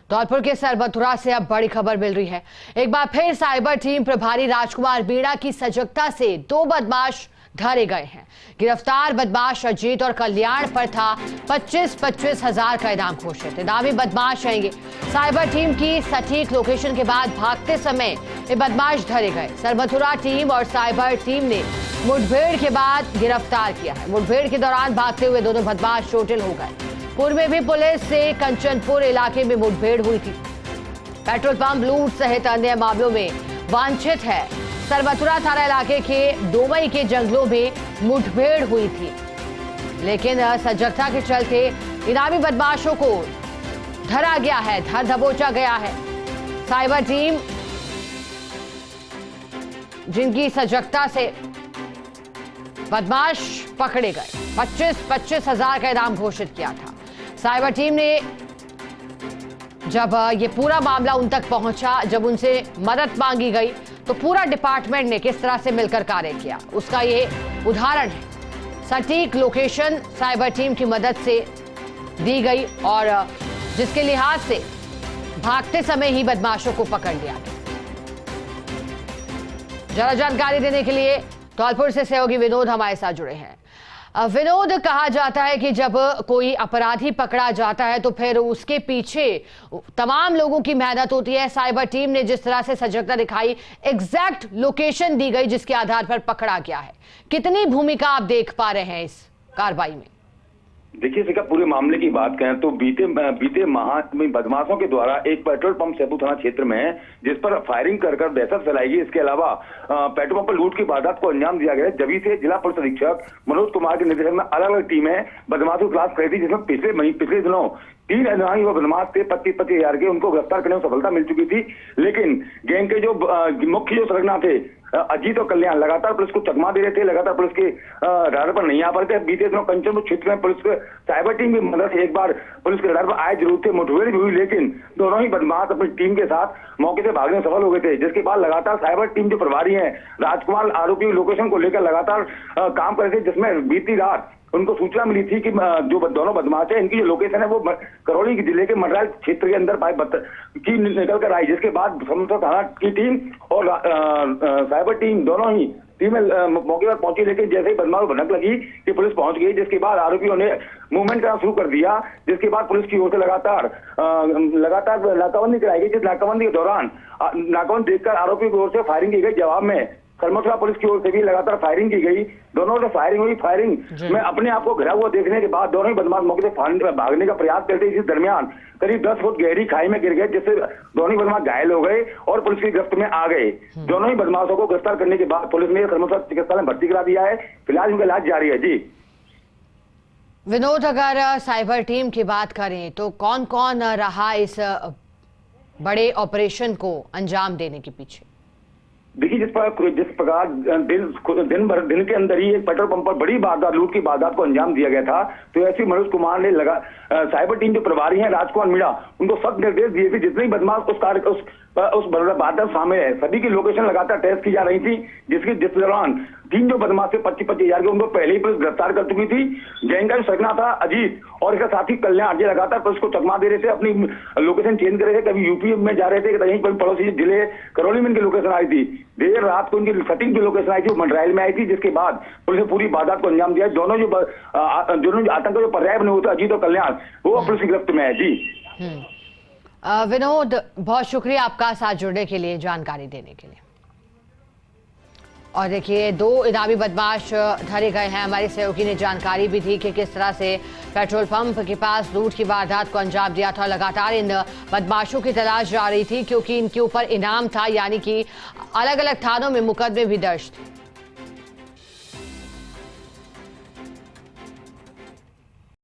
धौलपुर के सरबतुरा से अब बड़ी खबर मिल रही है। एक बार फिर साइबर टीम प्रभारी राजकुमार मीणा की सजगता से दो बदमाश धरे गए हैं। गिरफ्तार बदमाश अजीत और कल्याण पर था 25-25 हजार का इनाम घोषित। इनामी बदमाश रहेंगे। साइबर टीम की सटीक लोकेशन के बाद भागते समय ये बदमाश धरे गए। सरबतुरा टीम और साइबर टीम ने मुठभेड़ के बाद गिरफ्तार किया है। मुठभेड़ के दौरान भागते हुए दोनों बदमाश चोटिल हो गए। पूर्व में भी पुलिस से कंचनपुर इलाके में मुठभेड़ हुई थी। पेट्रोल पंप लूट सहित अन्य मामलों में वांछित है। सरबतुरा थाना इलाके के डोमई के जंगलों में मुठभेड़ हुई थी, लेकिन सजगता के चलते इनामी बदमाशों को धरा गया है, धर दबोचा गया है। साइबर टीम जिनकी सजगता से बदमाश पकड़े गए, 25-25 हजार का इनाम घोषित किया था। साइबर टीम ने जब ये पूरा मामला उन तक पहुंचा, जब उनसे मदद मांगी गई, तो पूरा डिपार्टमेंट ने किस तरह से मिलकर कार्य किया, उसका ये उदाहरण है। सटीक लोकेशन साइबर टीम की मदद से दी गई और जिसके लिहाज से भागते समय ही बदमाशों को पकड़ लिया गया। जरा जानकारी देने के लिए धौलपुर से सहयोगी विनोद हमारे साथ जुड़े हैं। विनोद, कहा जाता है कि जब कोई अपराधी पकड़ा जाता है तो फिर उसके पीछे तमाम लोगों की मेहनत होती है। साइबर टीम ने जिस तरह से सजगता दिखाई, एग्जैक्ट लोकेशन दी गई जिसके आधार पर पकड़ा गया है, कितनी भूमिका आप देख पा रहे हैं इस कार्रवाई में? देखिए सिका, पूरे मामले की बात करें तो बीते माह में बदमाशों के द्वारा एक पेट्रोल पंप सेतु थाना क्षेत्र में जिस पर फायरिंग कर दहशत फैलाई गई। इसके अलावा पेट्रोल पंप पर लूट की वारदात को अंजाम दिया गया। जब से जिला पुलिस अधीक्षक मनोज कुमार के निर्देशन में अलग अलग टीमें बदमाशों की तलाश करी थी, जिसमें पिछले दिनों 3 इनामी व बदमाश थे 25-25 हजार के, उनको गिरफ्तार करने में सफलता मिल चुकी थी। लेकिन गैंग के जो मुख्य जो सरगना थे अजीत और कल्याण लगातार पुलिस को चकमा दे रहे थे, लगातार पुलिस के राडार पर नहीं आ पा रहे थे। बीते दिनों कंचनपुर क्षेत्र में पुलिस के साइबर टीम की मदद से एक बार पुलिस के राडार पर आए जरूर थे, मुठभेड़ भी हुई, लेकिन दोनों ही बदमाश अपनी टीम के साथ मौके से भागने में सफल हो गए थे। जिसके बाद लगातार साइबर टीम जो प्रभारी है राजकुमार आरोपी लोकेशन को लेकर लगातार काम कर रहे थे, जिसमें बीती रात उनको सूचना मिली थी कि जो दोनों बदमाश है इनकी जो लोकेशन है वो करौली जिले के मंडराल क्षेत्र के अंदर की निकल कर आई। जिसके बाद समस्या थाना की टीम और साइबर टीम दोनों ही टीमें मौके पर पहुंची, लेकिन जैसे ही बदमाश भनक लगी कि पुलिस पहुंच गई, जिसके बाद आरोपियों ने मूवमेंट करना शुरू कर दिया। जिसके बाद पुलिस की ओर से लगातार नाकाबंदी कराई गई। जिस नाकाबंदी के दौरान नाकाबंदी देखकर आरोपियों की ओर से फायरिंग की गई। जवाब में सरबतुरा पुलिस की ओर से भी लगातार फायरिंग की गई। दोनों से फायरिंग हुई। फायरिंग में अपने आप को घिरा हुआ देखने के बाद दोनों ही बदमाश मौके से भागने का प्रयास करते। इसी दरमियान करीब 10 फुट गहरी खाई में गिर गए, जिससे दोनों ही बदमाश घायल हो गए और पुलिस की गिरफ्त में आ गए। दोनों ही बदमाशों को गिरफ्तार करने के बाद पुलिस ने सरबतुरा चिकित्सालय में भर्ती करा दिया है। फिलहाल उनका इलाज जारी है। जी विनोद, अगर साइबर टीम की बात करें तो कौन कौन रहा इस बड़े ऑपरेशन को अंजाम देने के पीछे? देखिए, जिस प्रकार दिन के अंदर ही एक पेट्रोल पंप पर बड़ी वारदात, लूट की वारदात को अंजाम दिया गया था, तो ऐसे मनोज कुमार ने साइबर टीम जो प्रभारी हैं राजकुमार मीणा, उनको सख्त निर्देश दिए थे जितने बदमाश उस वारदात शामिल है सभी की लोकेशन लगातार टेस्ट की जा रही थी। जिस दौरान 3 जो बदमाश थे 25-25 हजार के, उनको पहले ही पुलिस गिरफ्तार कर चुकी थी। गैंग का जो सरगना था अजीत और इसका साथी कल्याण, ये लगातार पुलिस को चकमा दे रहे थे, अपनी लोकेशन चेंज कर रहे थे। कभी यूपी में जा रहे थे, कहीं पर पड़ोसी जिले करौली में इनकी लोकेशन आई थी। देर रात को इनकी सटिंग जो लोकेशन आई थी वो मंडराइल में आई थी। जिसके बाद पुलिस ने पूरी वारदात को अंजाम दिया। दोनों जो आतंक जो पर्याय बने हुए थे अजीत और कल्याण, वो पुलिस की गिरफ्त में है। जी विनोद, बहुत शुक्रिया आपका साथ जुड़ने के लिए, जानकारी देने के लिए। और देखिए, 2 इनामी बदमाश धरे गए हैं। हमारी सहयोगी ने जानकारी भी दी कि किस तरह से पेट्रोल पंप के पास लूट की वारदात को अंजाम दिया था। लगातार इन बदमाशों की तलाश जा रही थी क्योंकि इनके ऊपर इनाम था, यानी कि अलग अलग थानों में मुकदमे भी दर्ज थे।